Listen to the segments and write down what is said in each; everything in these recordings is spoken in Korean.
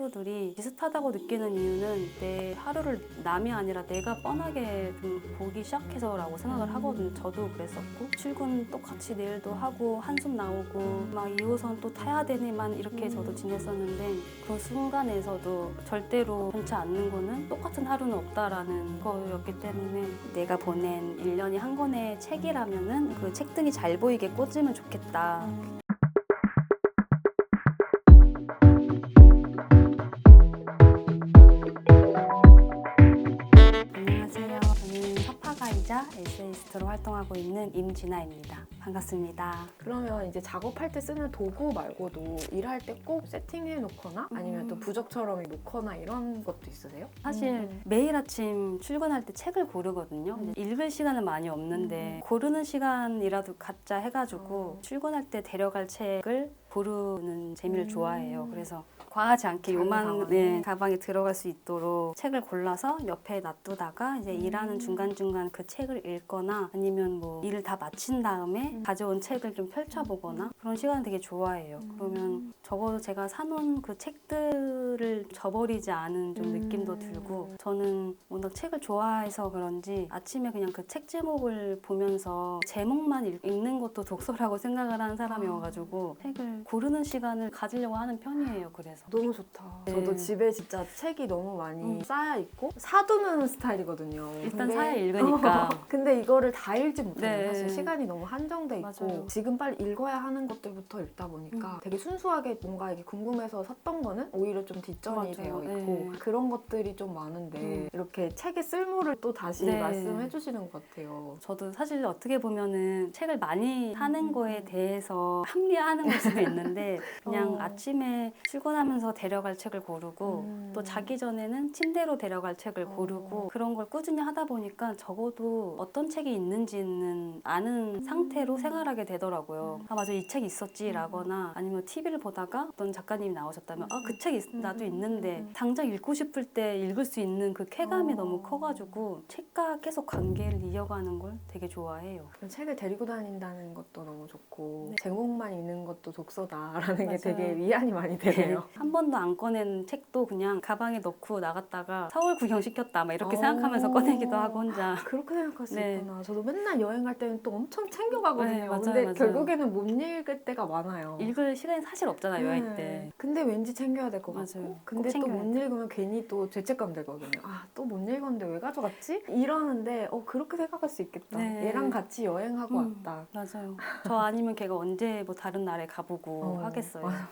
하루들이 비슷하다고 느끼는 이유는 내 하루를 남이 아니라 내가 뻔하게 좀 보기 시작해서라고 생각을 하거든요. 저도 그랬었고 출근 똑같이 내일도 하고 한숨 나오고 막 2호선 또 타야 되네만 이렇게 저도 지냈었는데 그 순간에서도 절대로 변치 않는 거는 똑같은 하루는 없다라는 거였기 때문에 내가 보낸 1년이 한 권의 책이라면은 그 책등이 잘 보이게 꽂으면 좋겠다. 안녕하세요. 저는 서파가이자 에세이스트로 활동하고 있는 임진아입니다. 반갑습니다. 그러면 이제 작업할 때 쓰는 도구 말고도 일할 때 꼭 세팅해 놓거나 아니면 또 부적처럼 놓거나 이런 것도 있으세요? 사실 매일 아침 출근할 때 책을 고르거든요. 읽을 시간은 많이 없는데 고르는 시간이라도 갖자 해가지고 출근할 때 데려갈 책을 고르는 재미를 좋아해요. 그래서 과하지 않게 요만 가방에 들어갈 수 있도록 책을 골라서 옆에 놔두다가 이제 일하는 중간중간 그 책을 읽거나 아니면 뭐 일을 다 마친 다음에 가져온 책을 좀 펼쳐보거나 그런 시간을 되게 좋아해요. 그러면 적어도 제가 사놓은 그 책들을 저버리지 않은 좀 느낌도 들고 저는 워낙 책을 좋아해서 그런지 아침에 그냥 그 책 제목을 보면서 제목만 읽는 것도 독서라고 생각을 하는 사람이어가지고 책을 고르는 시간을 가지려고 하는 편이에요. 그래서 너무 좋다. 네. 저도 집에 진짜 책이 너무 많이 쌓여 있고 사두는 스타일이거든요. 일단 사야 읽으니까 근데 이거를 다 읽지 못해요. 네. 사실 시간이 너무 한정돼 있고 맞아요. 지금 빨리 읽어야 하는 것들부터 읽다 보니까 되게 순수하게 뭔가 이게 궁금해서 샀던 거는 오히려 좀 뒷전이 맞아요. 되어 있고 네. 그런 것들이 좀 많은데 이렇게 책의 쓸모를 또 다시 네. 말씀해 주시는 것 같아요. 저도 사실 어떻게 보면은 책을 많이 사는 거에 대해서 합리화하는 걸 수도 있는데 그냥 아침에 출근하면서 데려갈 책을 고르고 또 자기 전에는 침대로 데려갈 책을 고르고 그런 걸 꾸준히 하다 보니까 적어도 어떤 책이 있는지는 아는 상태로 생활하게 되더라고요. 아 맞아 이 책 있었지 라거나 아니면 TV를 보다가 어떤 작가님이 나오셨다면 아 그 책 나도 있는데 당장 읽고 싶을 때 읽을 수 있는 그 쾌감이 너무 커가지고 책과 계속 관계를 이어가는 걸 되게 좋아해요. 책을 데리고 다닌다는 것도 너무 좋고 네. 제목만 읽는 것도 독서다라는 게 맞아요. 되게 위안이 많이 되네요. 한 번도 안 꺼낸 책도 그냥 가방에 넣고 나갔다가 서울 구경시켰다 막 이렇게 생각하면서 꺼내기도 하고 혼자. 그렇게 생각할 수 네. 있구나. 저도 맨날 여행 갈 때는 또 엄청 챙겨가거든요. 네, 맞아요, 근데 맞아요. 결국에는 못 읽을 때가 많아요. 읽을 시간이 사실 없잖아요, 여행 때. 근데 왠지 챙겨야 될 것 맞아요. 같고 꼭 근데 또 챙겨야 못 읽으면 괜히 또 죄책감 들거든요. 아, 또 못 읽었는데 왜 가져갔지? 이러는데 그렇게 생각할 수 있겠다. 네. 얘랑 같이 여행하고 왔다. 맞아요. 저 아니면 걔가 언제 뭐 다른 나라에 가보고 하겠어요. 맞아.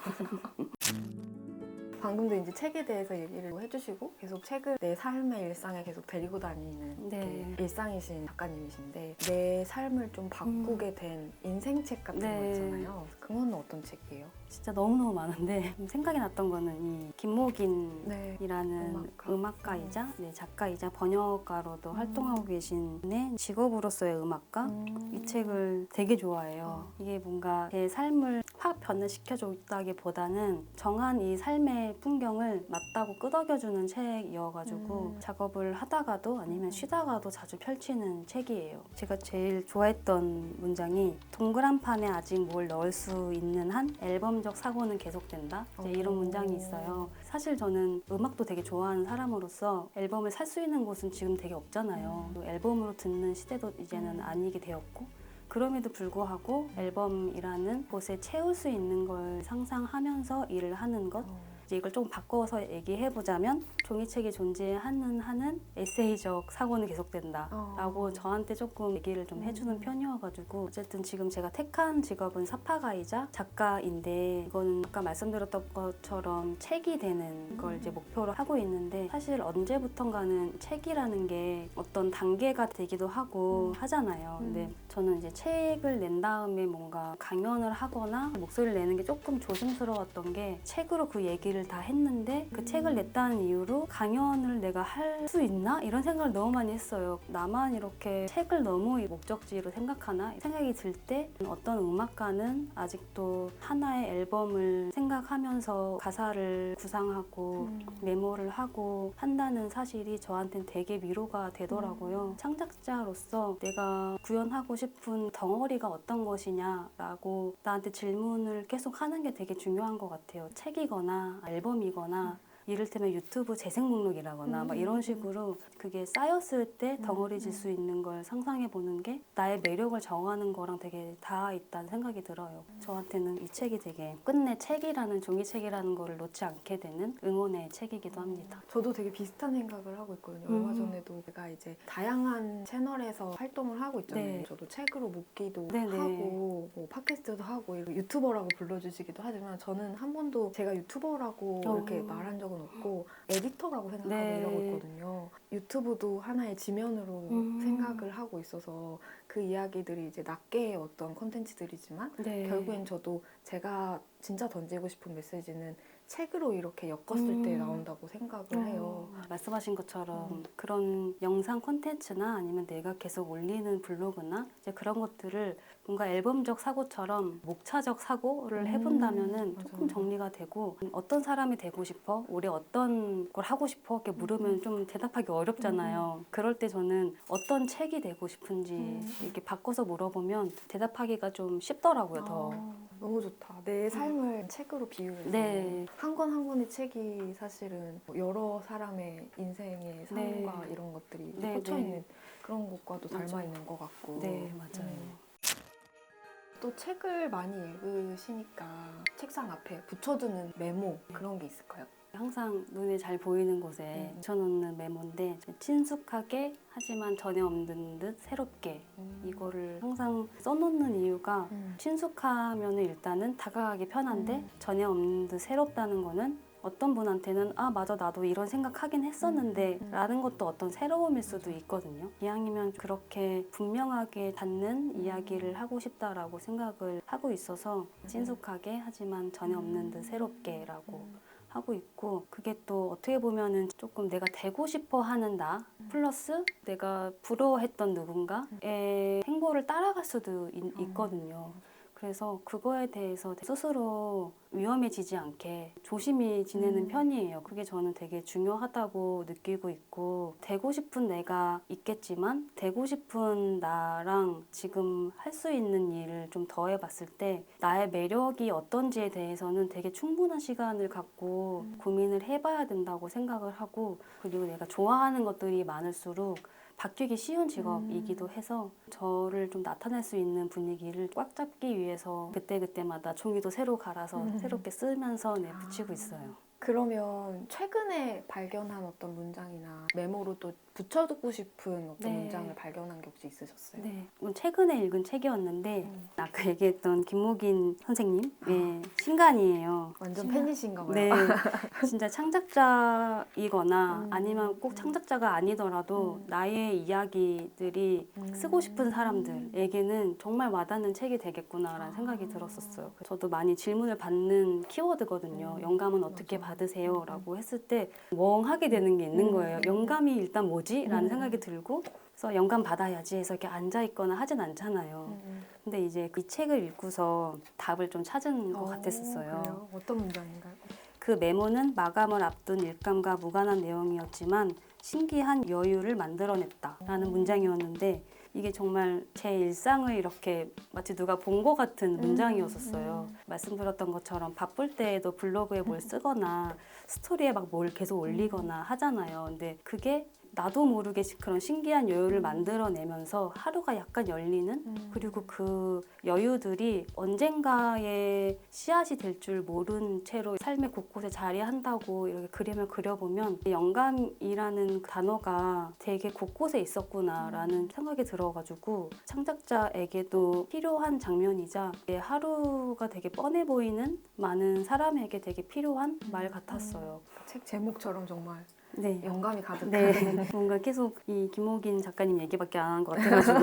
방금도 이제 책에 대해서 얘기를 해주시고 계속 책을 내 삶의 일상에 계속 데리고 다니는 네. 게 일상이신 작가님이신데 내 삶을 좀 바꾸게 된 인생책 같은 거 네. 있잖아요. 그건 어떤 책이에요? 진짜 너무너무 많은데 생각이 났던 거는 이 김목인이라는 네. 음악가이자 작가이자 번역가로도 활동하고 계신 분의 직업으로서의 음악가 이 책을 되게 좋아해요. 이게 뭔가 제 삶을 확 변화시켜줬다기보다는 정한 이 삶의 풍경을 맞다고 끄덕여주는 책이어가지고 작업을 하다가도 아니면 쉬다가도 자주 펼치는 책이에요. 제가 제일 좋아했던 문장이 동그란 판에 아직 뭘 넣을 수 있는 한 앨범적 사고는 계속된다. 이제 이런 문장이 있어요. 사실 저는 음악도 되게 좋아하는 사람으로서 앨범을 살 수 있는 곳은 지금 되게 없잖아요. 또 앨범으로 듣는 시대도 이제는 아니게 되었고 그럼에도 불구하고 앨범이라는 곳에 채울 수 있는 걸 상상하면서 일을 하는 것 이제 이걸 좀 바꿔서 얘기해보자면 종이책이 존재하는 한은 에세이적 사고는 계속된다 라고 저한테 조금 얘기를 좀 해주는 편이어가지고 어쨌든 지금 제가 택한 직업은 사파가이자 작가인데 이건 아까 말씀드렸던 것처럼 책이 되는 걸 이제 목표로 하고 있는데 사실 언제부턴가는 책이라는 게 어떤 단계가 되기도 하고 하잖아요. 근데 저는 이제 책을 낸 다음에 뭔가 강연을 하거나 목소리를 내는 게 조금 조심스러웠던 게 책으로 그 얘기를 다 했는데 그 책을 냈다는 이유로 강연을 내가 할 수 있나? 이런 생각을 너무 많이 했어요. 나만 이렇게 책을 너무 목적지로 생각하나? 생각이 들 때 어떤 음악가는 아직도 하나의 앨범을 생각하면서 가사를 구상하고 메모를 하고 한다는 사실이 저한테는 되게 위로가 되더라고요. 창작자로서 내가 구현하고 싶은 덩어리가 어떤 것이냐라고 나한테 질문을 계속 하는 게 되게 중요한 것 같아요. 책이거나 앨범이거나 이를테면 유튜브 재생 목록이라거나 막 이런 식으로 그게 쌓였을 때 덩어리질 수 있는 걸 상상해 보는 게 나의 매력을 정하는 거랑 되게 닿아 있다는 생각이 들어요. 저한테는 이 책이 되게 끝내 책이라는 종이책이라는 거를 놓지 않게 되는 응원의 책이기도 합니다. 저도 되게 비슷한 생각을 하고 있거든요. 얼마 전에도 제가 이제 다양한 채널에서 활동을 하고 있잖아요. 네. 저도 책으로 묶기도 네네. 하고 뭐 팟캐스트도 하고 이렇게 유튜버라고 불러주시기도 하지만 저는 한 번도 제가 유튜버라고 이렇게 말한 적은 없고 에디터라고 생각하고 네. 이러고 있거든요. 유튜브도 하나의 지면으로 생각을 하고 있어서 그 이야기들이 이제 낱개의 어떤 콘텐츠들이지만 네. 결국엔 저도 제가 진짜 던지고 싶은 메시지는 책으로 이렇게 엮었을 때 나온다고 생각을 해요. 말씀하신 것처럼 그런 영상 콘텐츠나 아니면 내가 계속 올리는 블로그나 이제 그런 것들을 뭔가 앨범적 사고처럼 목차적 사고를 해본다면은 맞아, 조금 맞아. 정리가 되고 어떤 사람이 되고 싶어? 올해 어떤 걸 하고 싶어? 이렇게 물으면 좀 대답하기 어렵잖아요. 그럴 때 저는 어떤 책이 되고 싶은지 이렇게 바꿔서 물어보면 대답하기가 좀 쉽더라고요. 더. 너무 좋다. 내 삶을 책으로 비유해서 네. 한 권 한 권의 책이 사실은 여러 사람의 인생의 삶과 이런 것들이 네, 꽂혀있는 네. 그런 것과도 맞아요. 닮아있는 것 같고 네, 맞아요. 또 책을 많이 읽으시니까 책상 앞에 붙여두는 메모 그런 게 있을까요? 항상 눈에 잘 보이는 곳에 붙여놓는 메모인데 친숙하게 하지만 전혀 없는 듯 새롭게 이거를 항상 써놓는 이유가 친숙하면 일단은 다가가기 편한데 전혀 없는 듯 새롭다는 거는 어떤 분한테는 아 맞아 나도 이런 생각하긴 했었는데 라는 것도 어떤 새로움일 수도 있거든요. 이왕이면 그렇게 분명하게 닿는 이야기를 하고 싶다라고 생각을 하고 있어서 친숙하게 하지만 전혀 없는 듯 새롭게 라고 하고 있고 그게 또 어떻게 보면은 조금 내가 되고 싶어 하는 나 플러스 내가 부러워했던 누군가의 행보를 따라갈 수도 있거든요. 그래서 그거에 대해서 스스로 위험해지지 않게 조심히 지내는 편이에요. 그게 저는 되게 중요하다고 느끼고 있고 되고 싶은 내가 있겠지만 되고 싶은 나랑 지금 할 수 있는 일을 좀 더해봤을 때 나의 매력이 어떤지에 대해서는 되게 충분한 시간을 갖고 고민을 해봐야 된다고 생각을 하고 그리고 내가 좋아하는 것들이 많을수록 바뀌기 쉬운 직업이기도 해서 저를 좀 나타낼 수 있는 분위기를 꽉 잡기 위해서 그때그때마다 종이도 새로 갈아서 새롭게 쓰면서 붙이고 있어요. 그러면 최근에 발견한 어떤 문장이나 메모로 또 붙여두고 싶은 어떤 문장을 발견한 게 혹시 있으셨어요? 네, 최근에 읽은 책이었는데 아까 얘기했던 김목인 선생님의 신간이에요. 완전 팬이신가 봐요. 네, 진짜 창작자이거나 아니면 꼭 창작자가 아니더라도 나의 이야기들이 쓰고 싶은 사람들에게는 정말 와닿는 책이 되겠구나라는 생각이 들었었어요. 저도 많이 질문을 받는 키워드거든요. 영감은 어떻게 받으세요? 라고 했을 때 멍하게 되는 게 있는 거예요. 영감이 일단 뭐지? 라는 생각이 들고 그래서 영감 받아야지 해서 이렇게 앉아있거나 하진 않잖아요. 근데 이제 그 책을 읽고서 답을 좀 찾은 것 같았었어요. 그래요? 어떤 문장인가요? 그 메모는 마감을 앞둔 일감과 무관한 내용이었지만 신기한 여유를 만들어냈다라는 문장이었는데 이게 정말 제 일상을 이렇게 마치 누가 본 것 같은 문장이었었어요. 말씀드렸던 것처럼 바쁠 때에도 블로그에 뭘 쓰거나 스토리에 막 뭘 계속 올리거나 하잖아요. 근데 그게 나도 모르게 그런 신기한 여유를 만들어내면서 하루가 약간 열리는 그리고 그 여유들이 언젠가의 씨앗이 될 줄 모른 채로 삶의 곳곳에 자리한다고 이렇게 그림을 그려보면 영감이라는 단어가 되게 곳곳에 있었구나라는 생각이 들어가지고 창작자에게도 필요한 장면이자 하루가 되게 뻔해 보이는 많은 사람에게 되게 필요한 말 같았어요. 책 제목처럼 정말 네. 영감이 가득한 네, 뭔가 계속 이 김옥인 작가님 얘기밖에 안 한 것 같아가지고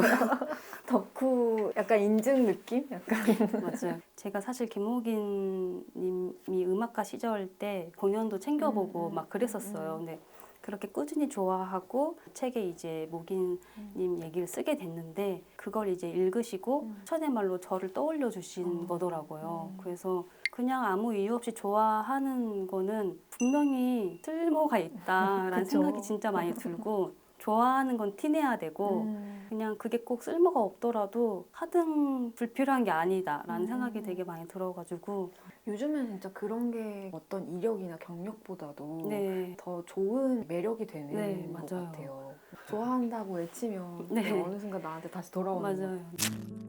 덕후 약간 인증 느낌? 약간 맞아요. 제가 사실 김옥인 님이 음악가 시절 때 공연도 챙겨보고 막 그랬었어요. 근데 그렇게 꾸준히 좋아하고 책에 이제 목인 님 얘기를 쓰게 됐는데 그걸 이제 읽으시고 천의 말로 저를 떠올려 주신 거더라고요. 그래서 그냥 아무 이유 없이 좋아하는 거는 분명히 쓸모가 있다라는 그쵸. 생각이 진짜 많이 들고 좋아하는 건 티내야 되고 그냥 그게 꼭 쓸모가 없더라도 하등 불필요한 게 아니다라는 생각이 되게 많이 들어가지고 요즘엔 진짜 그런 게 어떤 이력이나 경력보다도 네. 더 좋은 매력이 되는 네, 것 맞아요. 같아요. 좋아한다고 외치면 네. 그게 어느 순간 나한테 다시 돌아오는 것 같아요. 맞아요.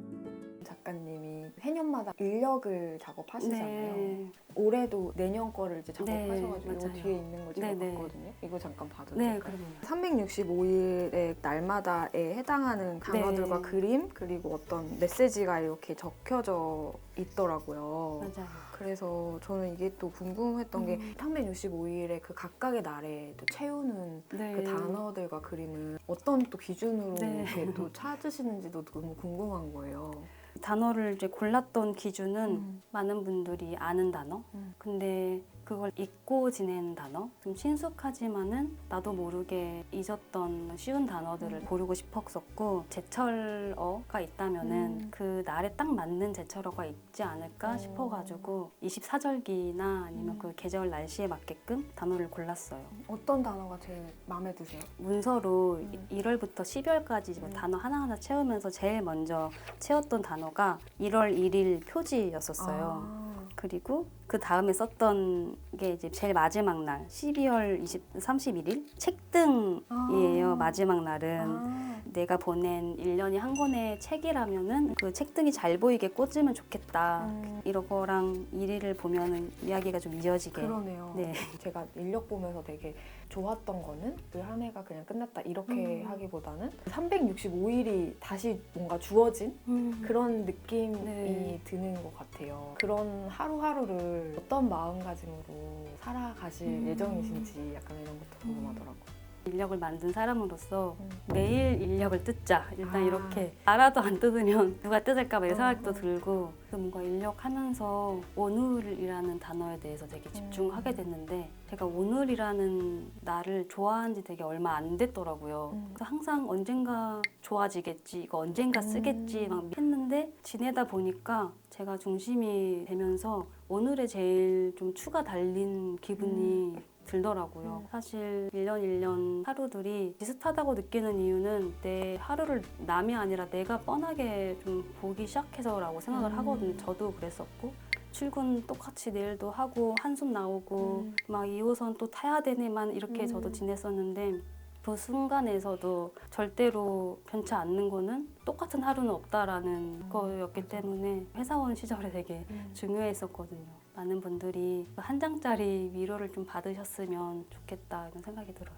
작가님이 해년마다 인력을 작업하시잖아요. 네. 올해도 내년 거를 이제 작업하셔가지고 네, 이거 맞아요. 뒤에 있는 걸 네, 네. 찍어봤거든요. 이거 잠깐 봐도 네, 될까요? 그럼요. 365일의 날마다에 해당하는 단어들과 네. 그림 그리고 어떤 메시지가 이렇게 적혀져 있더라고요. 맞아요. 그래서 저는 이게 또 궁금했던 게 365일의 그 각각의 날에 또 채우는 네. 그 단어들과 그림을 어떤 또 기준으로 네. 이렇게 또 찾으시는지도 너무 궁금한 거예요. 단어를 이제 골랐던 기준은 많은 분들이 아는 단어. 근데 그걸 잊고 지내는 단어. 좀 친숙하지만은 나도 모르게 잊었던 쉬운 단어들을 고르고 싶었었고 제철어가 있다면은 그 날에 딱 맞는 제철어가 있지 않을까 싶어가지고 24절기나 아니면 그 계절 날씨에 맞게끔 단어를 골랐어요. 어떤 단어가 제일 마음에 드세요? 문서로 1월부터 12월까지 단어 하나하나 채우면서 제일 먼저 채웠던 단어가 1월 1일 표지였었어요. 그리고 그 다음에 썼던 게 이제 제일 마지막 날 12월 31일 책등이에요. 마지막 날은 내가 보낸 1년이 한 권의 책이라면은 그 책등이 잘 보이게 꽂으면 좋겠다. 이런 거랑 1일을 보면은 이야기가 좀 이어지게. 그러네요. 네. 제가 인력 보면서 되게 좋았던 거는 그 한 해가 그냥 끝났다 이렇게 하기보다는 365일이 다시 뭔가 주어진 그런 느낌이 네. 드는 것 같아요. 그런 하루하루를 어떤 마음가짐으로 살아가실 예정이신지 약간 이런 것도 궁금하더라고요. 인력을 만든 사람으로서 매일 인력을 뜯자. 일단 아. 이렇게 알아도 안 뜯으면 누가 뜯을까 봐 이런 생각도 들고 그래서 뭔가 인력하면서 오늘이라는 단어에 대해서 되게 집중하게 됐는데 제가 오늘이라는 날을 좋아한 지 되게 얼마 안 됐더라고요. 그래서 항상 언젠가 좋아지겠지, 이거 언젠가 쓰겠지 막 했는데 지내다 보니까 제가 중심이 되면서 오늘에 제일 좀 추가 달린 기분이 들더라고요. 사실 1년 1년 하루들이 비슷하다고 느끼는 이유는 내 하루를 남이 아니라 내가 뻔하게 좀 보기 시작해서라고 생각을 하거든요. 저도 그랬었고 출근 똑같이 내일도 하고 한숨 나오고 막 2호선 또 타야 되네만 이렇게 저도 지냈었는데 그 순간에서도 절대로 변치 않는 거는 똑같은 하루는 없다라는 거였기 때문에 회사원 시절에 되게 중요했었거든요. 많은 분들이 한 장짜리 위로를 좀 받으셨으면 좋겠다 이런 생각이 들어요.